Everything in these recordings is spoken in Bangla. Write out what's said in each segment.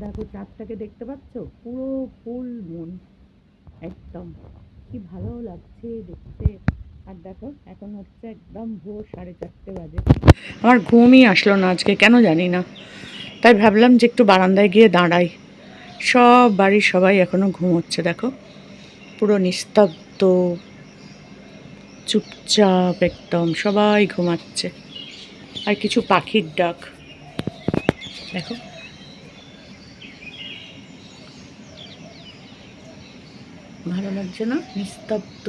দেখো চাঁদটাকে দেখতে পাচ্ছ, পুরো ফুল মুন একদম, কি ভালো লাগছে দেখতে। আর দেখো এখন হচ্ছে একদম ভোর 4:30 বাজে। আমার ঘুমই আসলো না আজকে, কেন জানি না। তাই ভাবলাম যে একটু বারান্দায় গিয়ে দাঁড়াই। সব বাড়ির সবাই এখনো ঘুমোচ্ছে, দেখো পুরো নিস্তব্ধ, চুপচাপ একদম, সবাই ঘুমাচ্ছে। আর কিছু পাখির ডাক দেখো, ভালো লাগছে না? নিস্তব্ধ,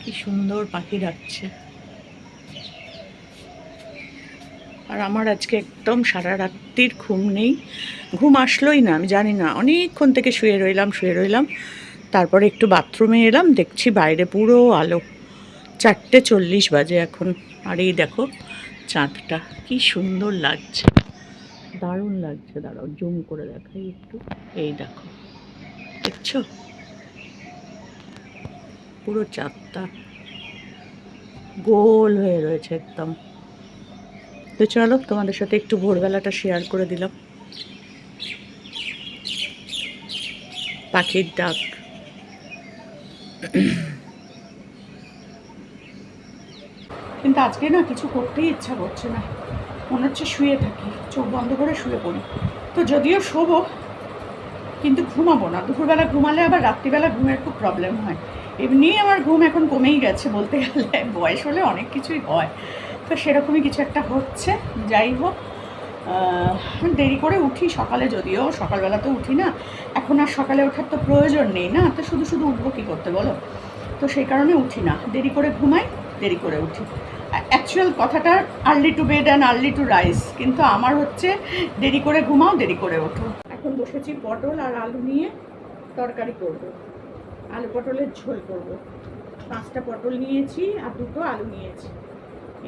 কি সুন্দর পাখি ডাকছে। আর আমার আজকে একদম সারা রাত্রির ঘুম নেই, ঘুম আসলোই না। আমি জানি না, অনেকক্ষণ থেকে শুয়ে রইলাম। তারপরে একটু বাথরুমে এলাম, দেখছি বাইরে পুরো আলো। 4:40 বাজে এখন। আর এই দেখো চাঁদটা কি সুন্দর লাগছে, দারুণ লাগছে। দাঁড়াও জুম করে দেখাই একটু। এই দেখো, দেখছো পুরো চাঁদটা গোল হয়ে রয়েছে একদম। তো চলো তোমাদের সাথে একটু ভোরবেলাটা শেয়ার করে দিলাম। পাখির ডাক, কিন্তু আজকে না কিছু করতেই ইচ্ছা করছে না। মনে হচ্ছে শুয়ে থাকি, চোখ বন্ধ করে শুয়ে পড়ি। তো যদিও শোবো, কিন্তু ঘুমাবো না। দুপুরবেলা ঘুমালে আবার রাত্রিবেলা ঘুমের খুব প্রবলেম হয়। এমনিই আমার ঘুম এখন কমেই গেছে বলতে গেলে, বয়স হলে অনেক কিছুই হয়। তো সেরকমই কিছু একটা হচ্ছে। যাই হোক, দেরি করে উঠি সকালে, যদিও সকালবেলা তো উঠি না। এখন আর সকালে ওঠার তো প্রয়োজন নেই না, তো শুধু শুধু উঠবো কী করতে বলো। তো সেই কারণে উঠি না, দেরি করে ঘুমাই, দেরি করে উঠি। অ্যাকচুয়াল কথাটা early to bed and early two rice, কিন্তু আমার হচ্ছে দেরি করে ঘুমাও, দেরি করে ওঠো। এখন বসেছি পটল আর আলু নিয়ে তরকারি করব, আলু পটলের ঝোল করব। 5টা পটল নিয়েছি আর 2টো আলু নিয়েছি,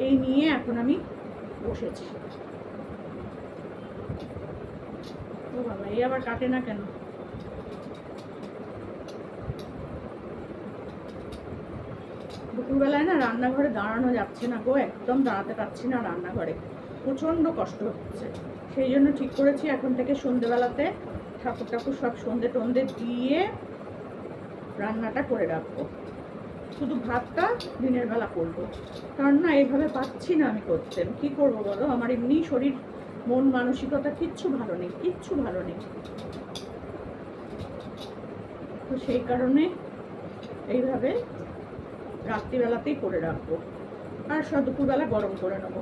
এই নিয়ে এখন আমি বসেছি। ও বাবা, এই আবার কাটে না কেন? দুপুরবেলায় না রান্নাঘরে দাঁড়ানো যাচ্ছে না গো, একদম দাঁড়াতে পারছি না রান্নাঘরে, প্রচণ্ড কষ্ট হচ্ছে। সেই জন্য ঠিক করেছি এখন থেকে সন্ধেবেলাতে ঠাকুর ঠাকুর সব সন্ধে টন্ধে দিয়ে রান্নাটা করে রাখবো। শুধু ভাতটা দিনের বেলা করবো, কারণ না এইভাবে পাচ্ছি না আমি করতে। কী করবো বলো, আমার এমনি শরীর মন মানসিকতা কিচ্ছু ভালো নেই, কিচ্ছু ভালো নেই। তো সেই কারণে এইভাবে রাত্রিবেলাতেই করে রাখবো, আর সব দুপুরবেলা গরম করে নেবো।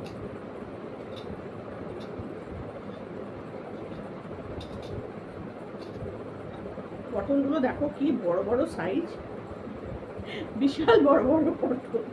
পটলগুলো দেখো কি বড় বড় সাইজ, বিশাল বড় বড় পটল।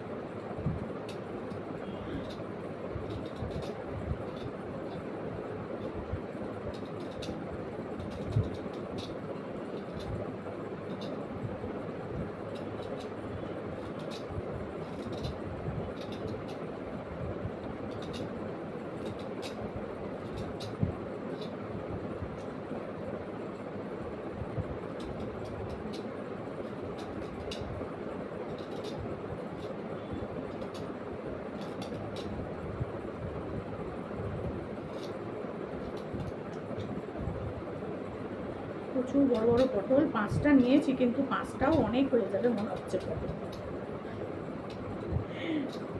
প্রচুর বড় বড় পটল, 5টা নিয়েছি, কিন্তু 5টাও অনেক হয়ে যাবে মনে হচ্ছে পটল।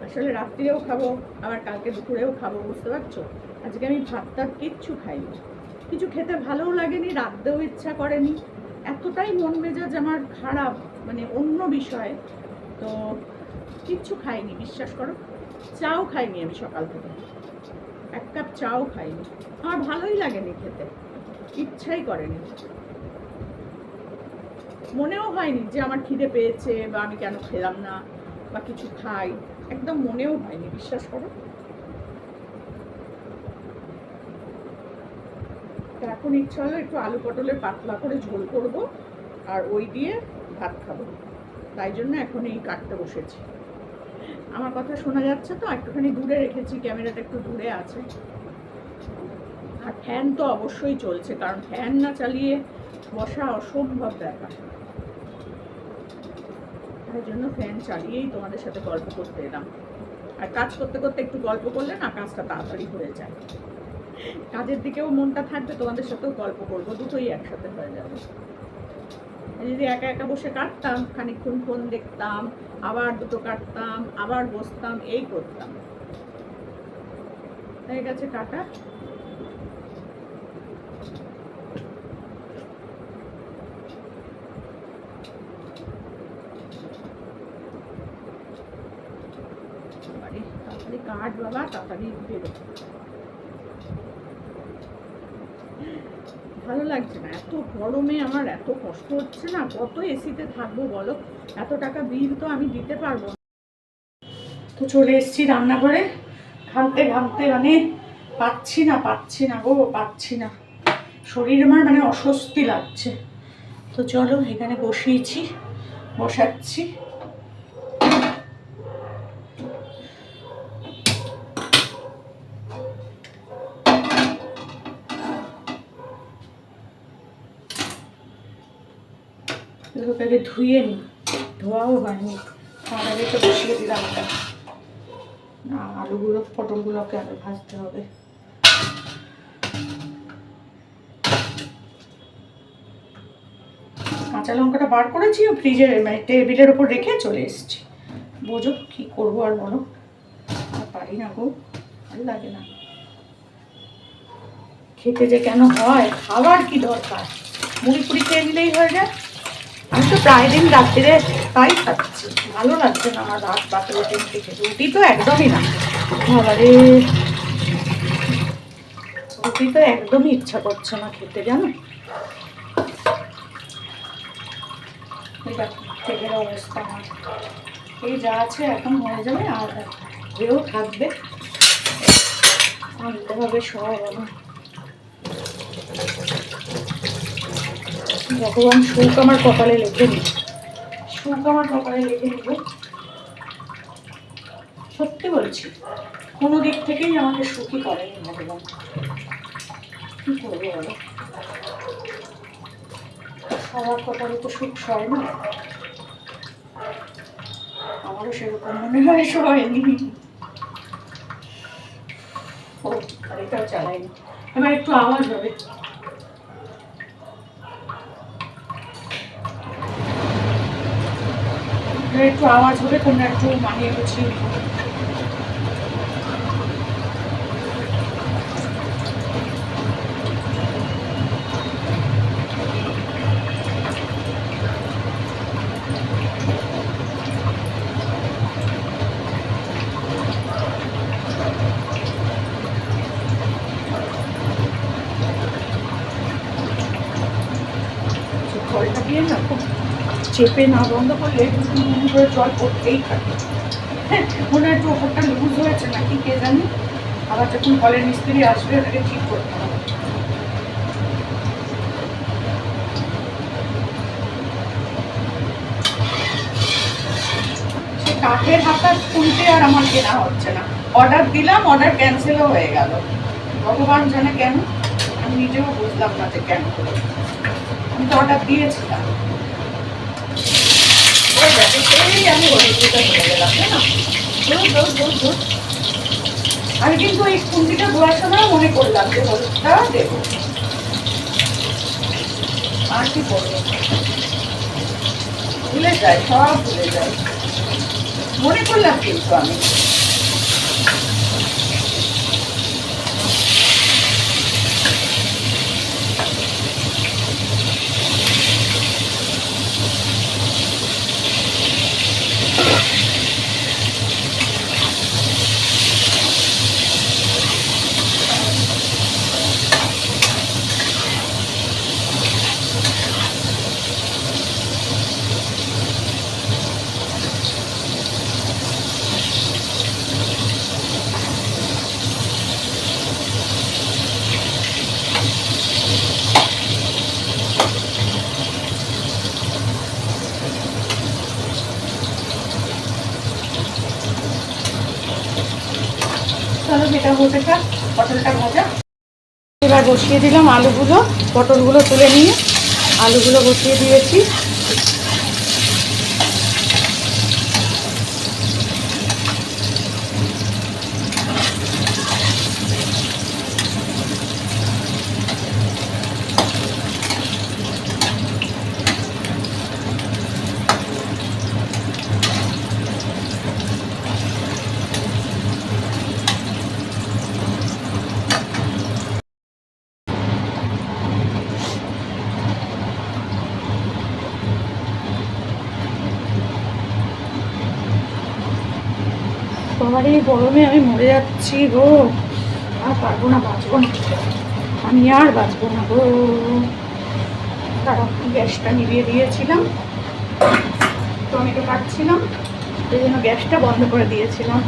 আসলে রাত্রিরেও খাবো, আবার কালকে দুপুরেও খাবো, বুঝতে পারছো। আজকে আমি ভাত টাত কিচ্ছু খাইনি, কিছু খেতে ভালোও লাগেনি, রাখতেও ইচ্ছা করেনি। এতটাই মন মেজাজ আমার খারাপ, মানে অন্য বিষয়। তো কিচ্ছু খাইনি, বিশ্বাস করো। চাও খাইনি আমি সকাল থেকে, 1 কাপ চাও খাইনি। আমার ভালোই লাগেনি খেতে, ইচ্ছাই করেনি, মনেও হয়নি যে আমার খিদে পেয়েছে বা আমি কেন খেলাম না বা কিছু খাই, একদম মনেও হয়নি, বিশ্বাস করো। এখন ইচ্ছা হলো একটু আলু পটলের পাতলা করে ঝোল করব আর ওই দিয়ে ভাত খাবো, তাই জন্য এখন এই কাটতে বসেছি। আমার কথা শোনা যাচ্ছে তো? একটুখানি দূরে রেখেছি, ক্যামেরাটা একটু দূরে আছে। আর ফ্যান তো অবশ্যই চলছে, কারণ ফ্যান না চালিয়ে বসা অসম্ভব ব্যাপার। তাই জন্য ফ্যান চালিয়েই তোমাদের সাথে গল্প করতে এলাম। আর কাজ করতে করতে একটু গল্প করলে না কাজটা তাড়াতাড়ি হয়ে যায়। কাজের দিকেও মনটা থাকবে, তোমাদের সাথেও গল্প করবো, দুটোই একসাথে হয়ে যাবে। যদি একা একা বসে কাটতাম, খানিকক্ষণ ফোন দেখতাম, আবার দুটো কাটতাম, আবার বসতাম, এই করতাম। হয়ে গেছে কাটা। তাড়াতাড়ি কাট বাবা, তাড়াতাড়ি বেরো। ভালো লাগছে না, এত গরমে আমার এত কষ্ট হচ্ছে না, কত এসিতে থাকবো বলো, এত টাকা বিল তো আমি দিতে পারবো না। তো চলে এসেছি রান্নাঘরে, ঘামতে ঘামতে মানে পাচ্ছি না গো, পাচ্ছি না, শরীর আমার মানে অস্বস্তি লাগছে। তো চলো এখানে বসাচ্ছি। আগে ধুয়ে নি, ধোয়াও হয়নি, তার আগে তো বসিয়ে দিলাম। না, আলুগুলো পটলগুলোকে আগে ভাজতে হবে। কাঁচা লঙ্কাটা বার করেছি, ফ্রিজে মানে টেবিলের ওপর রেখে চলে এসেছি। বোঝো কি করবো আর বলো, পারি না গো, ভালো লাগে না খেতে, যে কেন হয়, খাবার কি দরকার, মুড়ি পুরি খেয়ে নিলেই হয়ে যায়। আমি তো প্রায় দিন রাত্রে তাই খাচ্ছি, ভালো লাগছে না আমার রাত বাকি রুটি খেতে। রুটি তো একদমই না খাবারে, রুটি তো একদমই ইচ্ছা করছে না খেতে, জানো। তেলের অবস্থা আমার এই যা আছে, এখন হয়ে যাবে, আর এও থাকবে, আনতে হবে সব আমার। ভগবান সুখ আমার কপালে লিখে নিই, সত্যি বলছি, কোনো দিক থেকেই আমাকে সুখী করেনি ভগবান। কি করবো বলো, সবার কপালে তো সুখ সয় না, আমারও সেরকম মনে হয় সয়নি। ও এটাও চালাইনি, এবার একটু আওয়াজ হবে। একটু আওয়াজ হবে, তোমরা একটু মানিয়ে গুছিয়ে নিও। জলটা দিয়ে না খুব চেপে না বন্ধ করলে করে জল পড়তেই থাকে। হ্যাঁ, মনে হয় একটু ওপরটা লুজ হয়েছে নাকি কে জানি, আবার যখন কলের মিস্ত্রি আসবে ওটাকে ঠিক করতে হবে। সে কাঠের হাতা খুলতে আর আমার কেনা হচ্ছে না, অর্ডার দিলাম, অর্ডার ক্যান্সেলও হয়ে গেল, ভগবান জানে কেন, আমি নিজেও বুঝলাম না যে কেন করে। আমি তো অর্ডার দিয়েছিলাম, আমি কিন্তু এই খুন্তিটা ধোয়ার সময় মনে করলাম যে হলুদটা দেবো, আর কি করবো, ভুলে যায়, সব ভুলে যায়, মনে করলাম কিন্তু আমি। চলো যেটা হতে থাক, পটলটা ভাজা। এবার বসিয়ে দিলাম আলুগুলো, পটলগুলো তুলে নিয়ে আলুগুলো বসিয়ে দিয়েছি। বাবারে গরমে আমি মরে যাচ্ছি গো, আর পারবো না, বাঁচবো না, আমি আর বাঁচবো না গো। তারপর গ্যাসটা নিভিয়ে দিয়েছিলাম, টমেটো কাটছিলাম, সেই জন্য গ্যাসটা বন্ধ করে দিয়েছিলাম।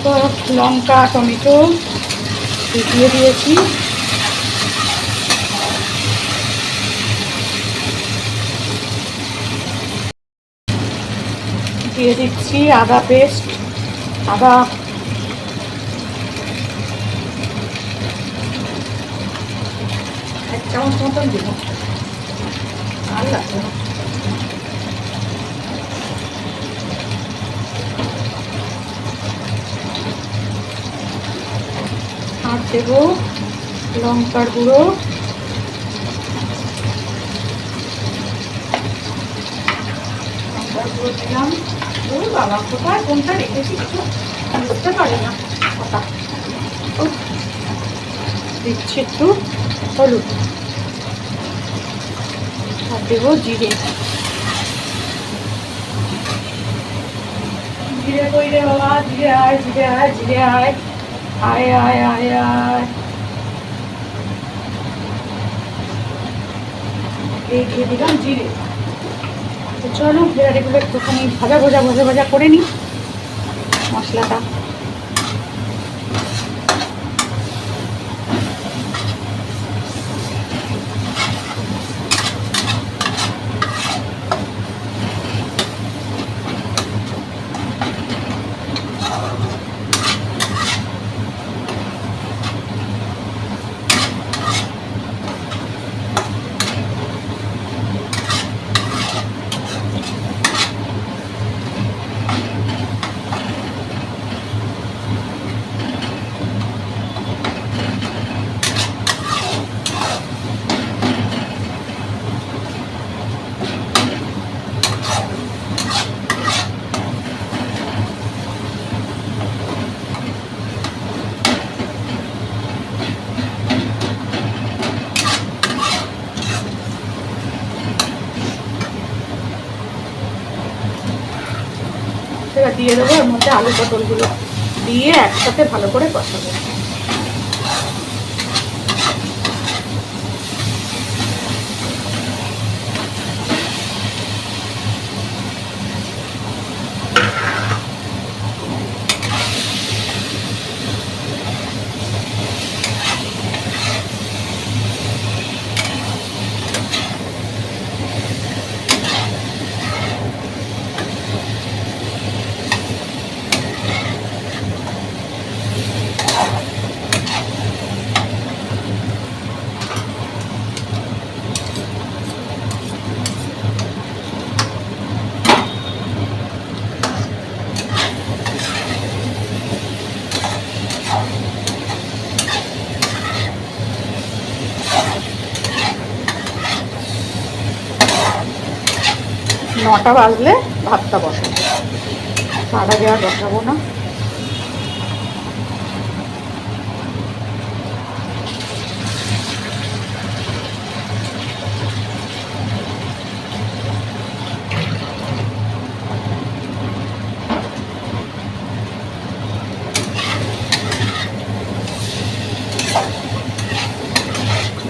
তো লঙ্কা টমেটো দিয়ে দিয়েছি, দিয়ে দিচ্ছি আদা পেস্ট, আদা এক চামচ মতন দিব, আর লাগবে না। আর দেব লঙ্কার গুঁড়ো, লঙ্কার গুঁড়ো দিলাম। ও বাবা, কোথায় কোনটা রেখেছি কিছু বুঝতে পারি না কথা। দিচ্ছি একটু হলুদ, আর দেবো জিরে। জিরে কই রে বাবা, জিরে আয়, জিরে আয়, জিরে আয়, আয় আয় আয় আয়। এই দিয়ে দিলাম জিরে। তো চলো এবার এগুলো একটুখানি ভাজা ভাজা ভাজা ভাজা করে নিই মশলাটা। এবার দিয়ে দেবো এর মধ্যে আলু পটলগুলো, দিয়ে একসাথে ভালো করে কষাবো। নটা বাজলে ভাতটা বসাবো, তার আগে আর বসাবো না।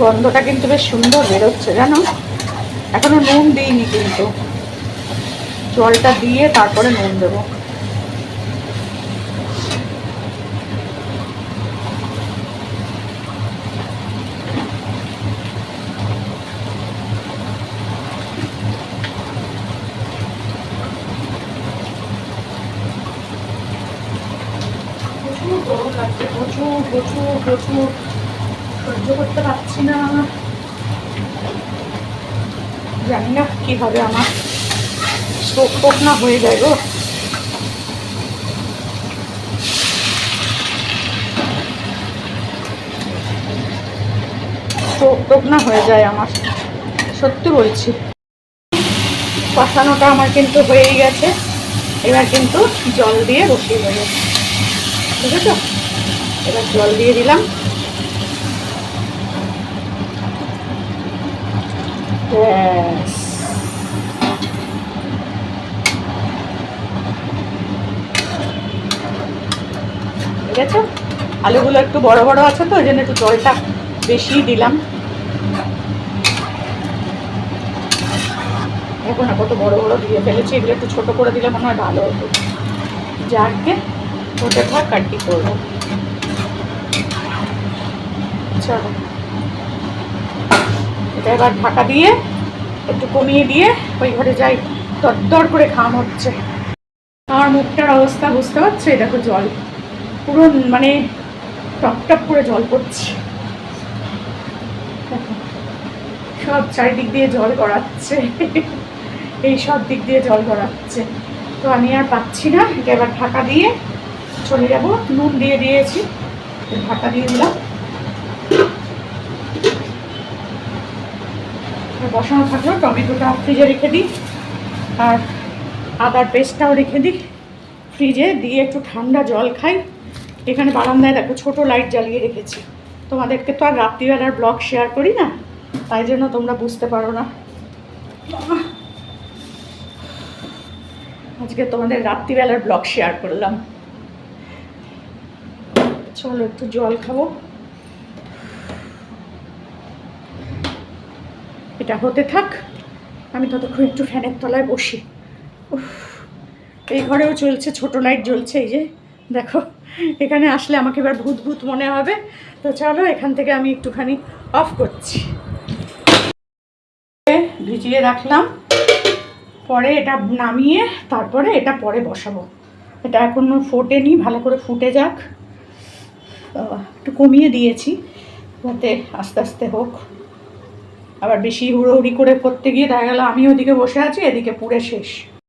গন্ধটা কিন্তু বেশ সুন্দর বেরোচ্ছে জানো। এখনো নুন দিইনি, কিন্তু জলটা দিয়ে তারপরে নুন দেবো। প্রচুর গরম লাগছে, প্রচুর প্রচুর প্রচুর, সহ্য করতে পারছি না। জানি না কি হবে আমার, স্ট্রোক না হয়ে যায় গো। স্ট্রোক না হয়ে যায় আমার, সত্যি বলছি। কষানোটা আমার কিন্তু হয়েই গেছে, এবার কিন্তু জল দিয়ে বসিয়ে দেবো, ঠিক আছে? এবার জল দিয়ে দিলাম। ব্যাস, ঠিক আছে। আলুগুলো একটু বড় বড় আছে তো ওই জন্য একটু জলটা বেশি দিলাম। এখন কত বড় বড় দিয়ে ফেলেছি, এগুলো একটু ছোট করে দিলে মনে হয় ভালো হতো। যাকে ওটা থাক, আর কি করবো। চলো, এটা এবার ঢাকা দিয়ে একটু কমিয়ে দিয়ে ওই ঘরে যাই, দরদর করে ঘাম হচ্ছে। আমার মুখটার অবস্থা বুঝতে পারছো? এটা তো জল পুরো মানে টপ টপ করে জল পড়ছে, সব চারিদিক দিয়ে জল গড়াচ্ছে, এই সব দিক দিয়ে জল গড়াচ্ছে। তো আমি আর পাচ্ছি না, এটা এবার ঢাকা দিয়ে চলে যাবো। নুন দিয়ে দিয়েছি, ঢাকা দিয়ে দিলাম। বসানো থাকলো, টমেটোটা ফ্রিজে রেখে দিই আর আদার পেস্টটাও রেখে দিই ফ্রিজে, দিয়ে একটু ঠান্ডা জল খাই। এখানে বারান্দায় দেখো ছোট লাইট জ্বালিয়ে রেখেছি। তোমাদেরকে তো আর রাত্রিবেলার ব্লগ শেয়ার করি না, তাই জন্য তোমরা বুঝতে পারো না। আজকে তোমাদের রাত্রিবেলার ব্লগ শেয়ার করলাম। চলো একটু জল খাবো। এটা হতে থাক, আমি ততক্ষণ একটু ফ্যানের তলায় বসি। এই ঘরেও চলছে, ছোট লাইট জ্বলছে, এই যে দেখো। এখানে আসলে আমাকে এবার ভূত ভূত মনে হবে। তো চলো এখান থেকে আমি একটুখানি অফ করছি। ভিজিয়ে রাখলাম, পরে এটা নামিয়ে তারপরে এটা পরে বসাবো। এটা এখনও ফোটেনি, ভালো করে ফুটে যাক। একটু কমিয়ে দিয়েছি যাতে আস্তে আস্তে হোক। আবার বেশি হুড়োহুড়ি করে করতে গিয়ে দেখা গেল আমি ওদিকে বসে আছি, এদিকে পুড়ে শেষ।